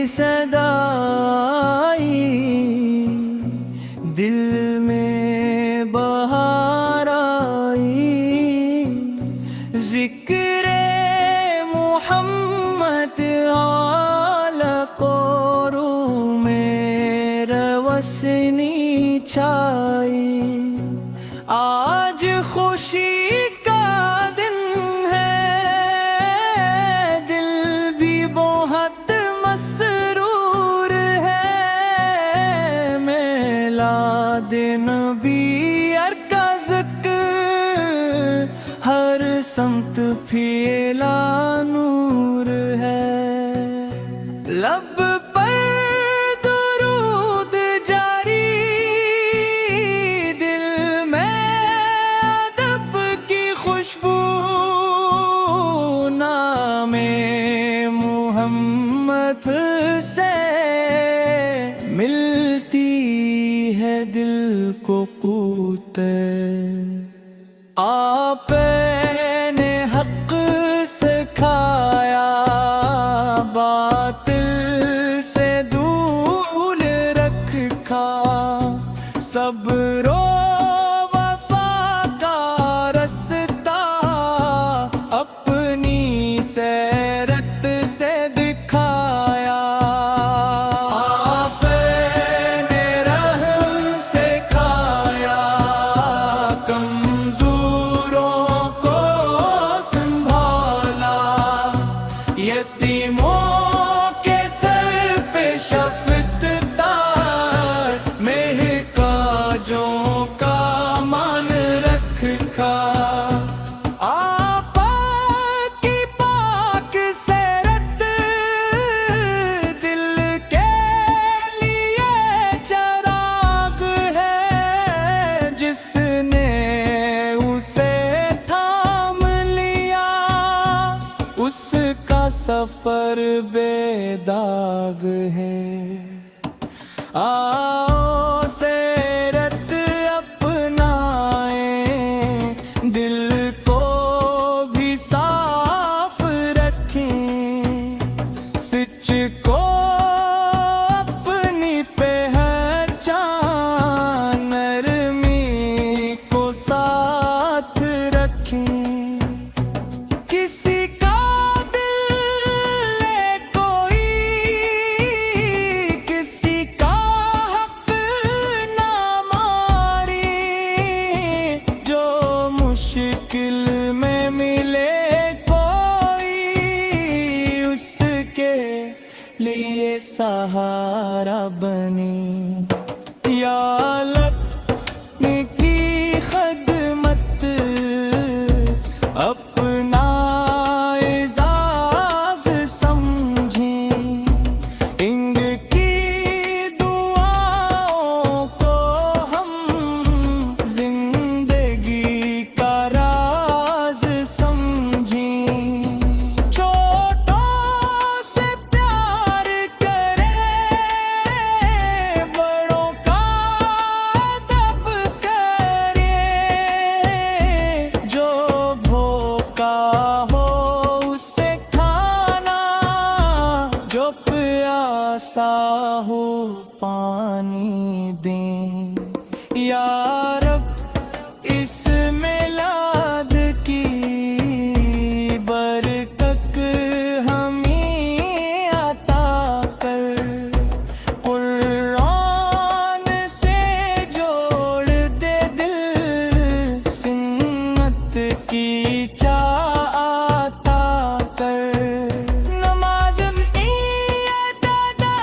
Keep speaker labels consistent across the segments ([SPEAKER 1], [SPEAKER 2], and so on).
[SPEAKER 1] صدا آئی، دل میں بہار آئی، ذکر محمد حلق و روح میں روشنی چھائی۔ آج خوشی کا دن ہے، دل بھی بہت مسرور ہے، میلاد نبی کا ذکر ہر سمت پھیلا نور ہے۔ لب پر درود جاری، دل میں ادب کی خوشبو، نام محمد سے ملتی ہے دل کو قوت۔ آپ نے حق سکھایا، باطل سے دور رکھا، صبر و وفا کا رستہ اپنی سیرت سے دکھایا۔ آپ نے رحم سکھایا، کمزوروں کو سنبھالا، یتیموں کے سر پہ شفقت تار، محتاجوں کا مان رکھا۔ آپ کی پاک سیرت دل کے لیے چراغ ہے، جس نے اسے تھام لیا اس کا سفر بے داغ ہے۔ آؤ سیرت اپنائیں، دل کو بھی صاف رکھیں، سچ کو اپنی پہچان، نرمی کو ساتھ رکھیں۔ کسی کا دل لے کوئی، کسی کا حق نہ ماری، جو مشکل میں ملے کوئی، اس کے لیے سہارا بنی۔ یا لب کی خدمت اپنا اعزاز سمجھیں، ان کی دعاؤں کو ہم زندگی کا راز سمجھیں۔ چھوٹوں سے پیار کریں، بڑوں کا ادب کریں، جو بھوکا ہو اسے کھانا، جو پیاسا ہو پانی دیں۔ یا رب اس میلاد کی برکت ہمیں عطا کر، قرآن سے جوڑ دے دل، سنت کی چاہ عطا کر۔ نماز نیت ادا،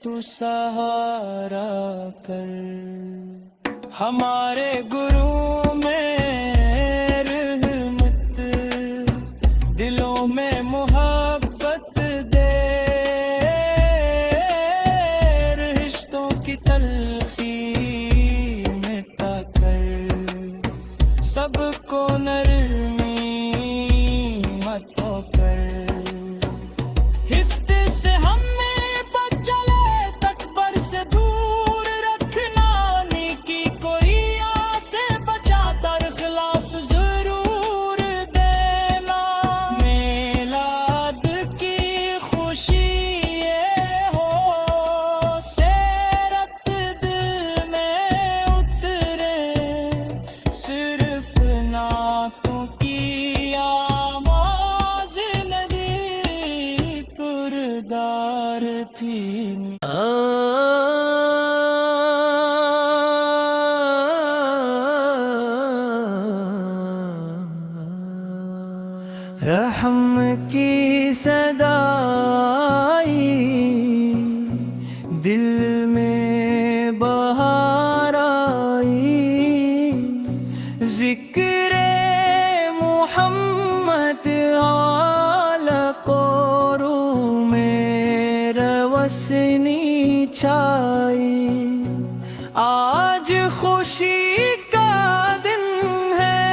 [SPEAKER 1] تو سہارا کر. ہمارے گرو میں رحمت، دلوں میں محبت دے، رشتوں کی تلخی مٹا کر، سب کو نرمی متوں کر. ہستے سے ہمیں بچ چلے تکبر سے دور رکھنا، نیکی کوئی سے بچا کر خلاص ضرور دینا. میلاد کی خوشی یہ ہو، سیرت دل میں اترے، صرف نعتوں کی آواز ندی پردار تھی. رحم کی صدا آئی، دل میں بہار آئی، ذکر محمد علق و روح میں روشنی چھائی. آج خوشی کا دن ہے،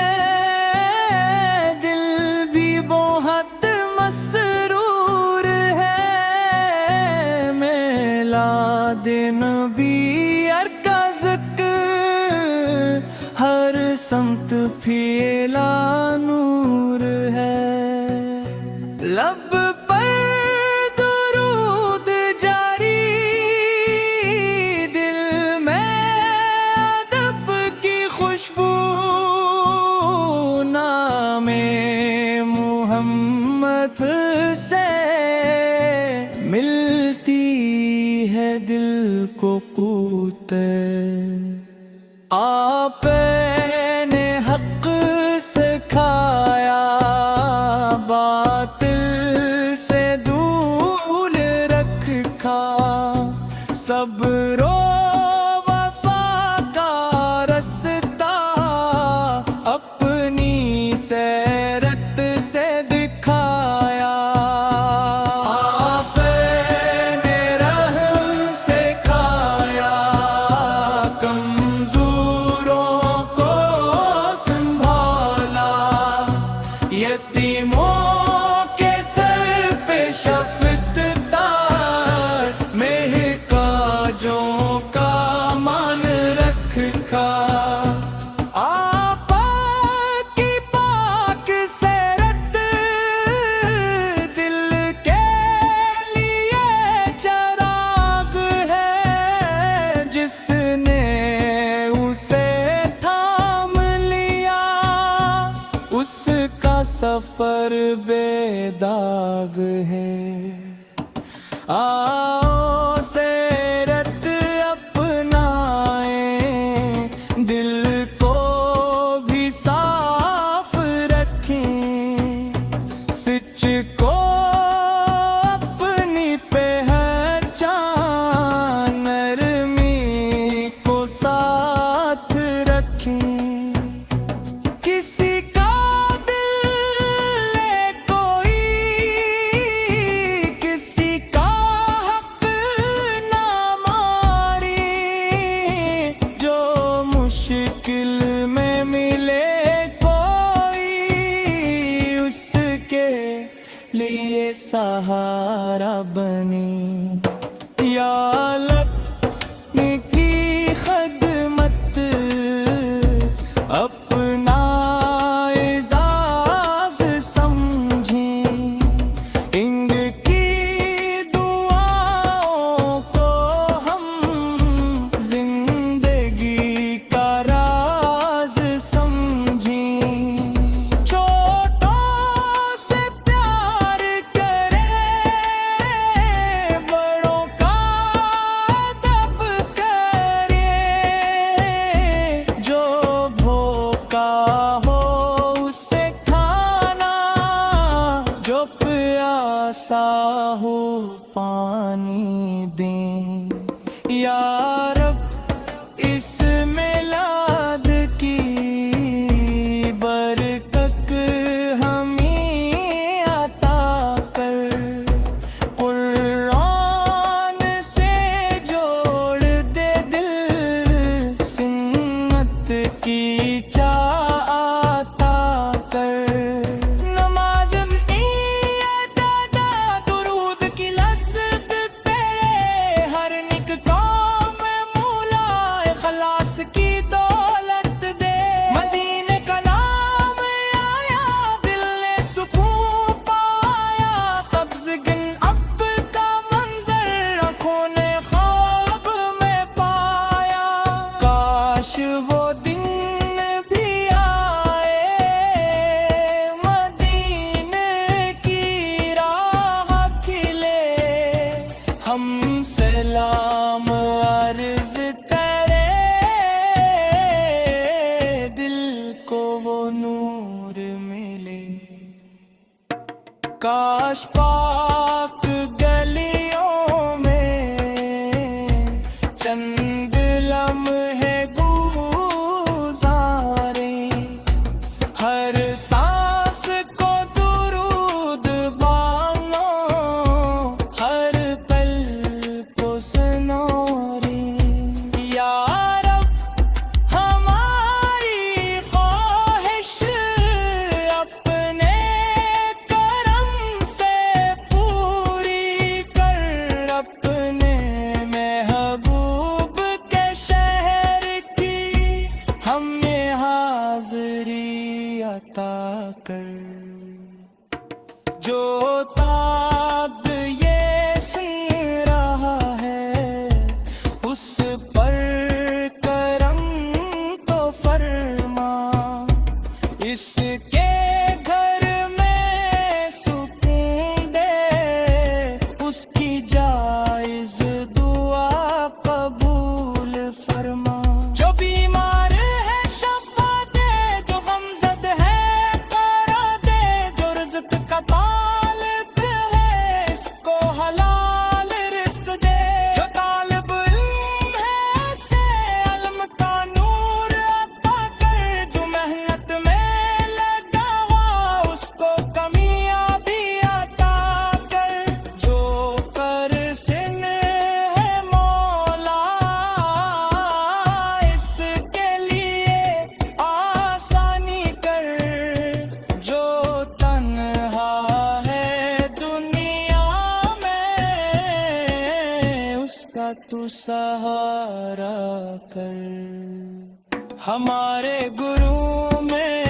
[SPEAKER 1] دل بھی بہت مسرور ہے. میلاد نبی کا ذکر، ہر سمت پھیلا نور ہے. لب پر درود جاری، دل میں ادب کی خوشبو، نام محمد سے ملتی ہے دل کو قوت. آپ نے حق سکھایا، باطل سے دور رکھا، صبر و وفا کا رستہ اپنی سیرت سے دکھایا. آپ نے رحم سکھایا، کمزوروں کو سنبھالا، یتیموں کے سر پہ شفقت تار، محتاجوں کا مان رکھا. آپ کی پاک سیرت دل کے لیے چراغ ہے، جس نے اسے تھام لیا اس کا سفر بے داغ ہے. آؤ سیرت اپنائیں، دل کو بھی صاف رکھیں، سچ کو اپنی پہچان، نرمی کو ساتھ رکھیں. کسی کا دل لے کوئی، کسی کا حق تو سہارا کر. ہمارے گرو میں